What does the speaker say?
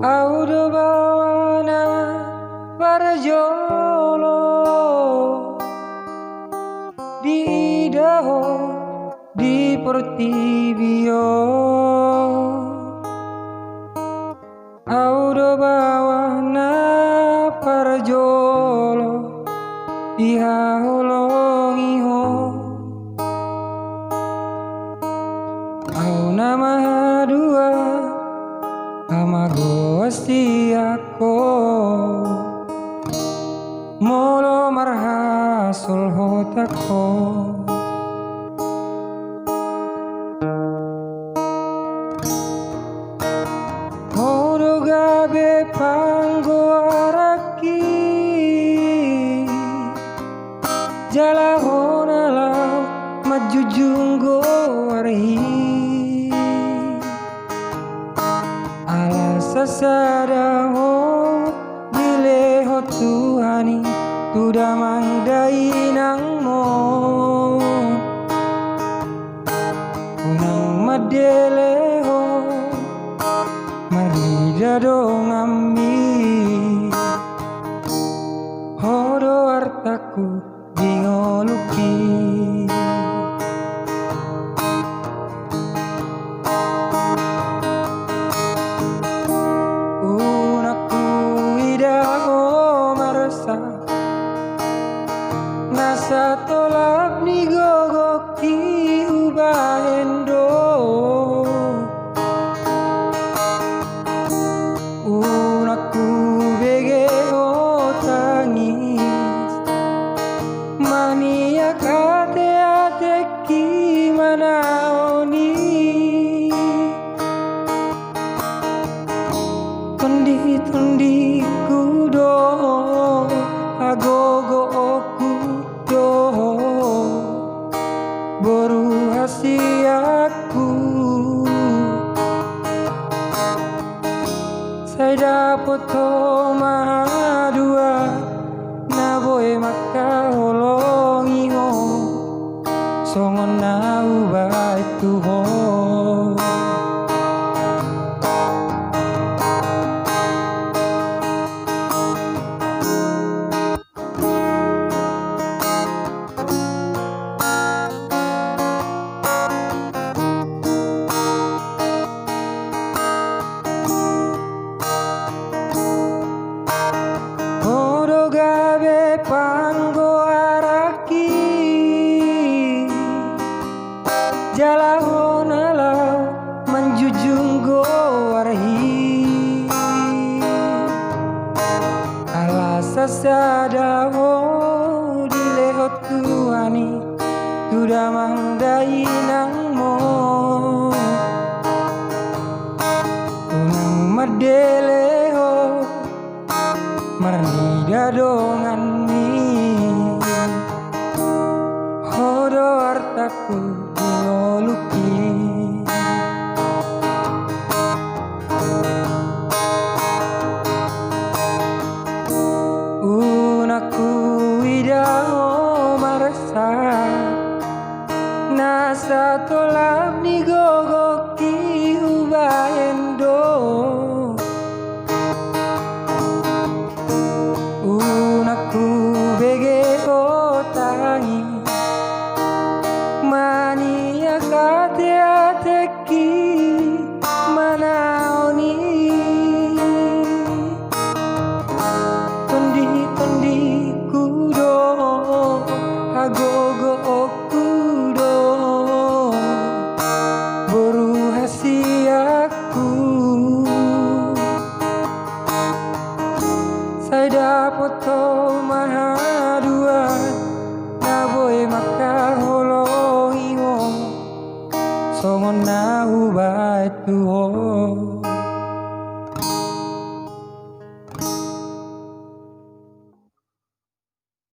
Audo bawana parjolo di Idaho di Portibio. Audo bawana parjolo di Haholongiho. Au nama dua amago astiako molo marhasul hotako. Hodo gabe panggo araki jala honalau majujunggo arhi sasada ho bile ho Tuhani tuda mangdai nang mo unang madele ho marida dong ambi hodo artaku dingoluki. Nasa tolap ni gogoki ubahendo unaku bege o tangis mania kate ateki manaoni tondi kudo agogo boru hasiaku saya dapat mahadua na boy makaholongi ho songon na ubay tuho. Panggo araki jala honalau manjujunggo warhi alasa sada ho dileho Tuhani tuda mangdai nang mo unang madele ho marnida dongan hodo artaku dingoluki. Unaku idaho marasa nasa tolap ni gogoki ubahendo unaku bege o tangi mania kate ateki manaoni tondi kudo agogo okudo boru hasiaku saya dapat mahadua na boy makaholongi ho songon na ubay tuho.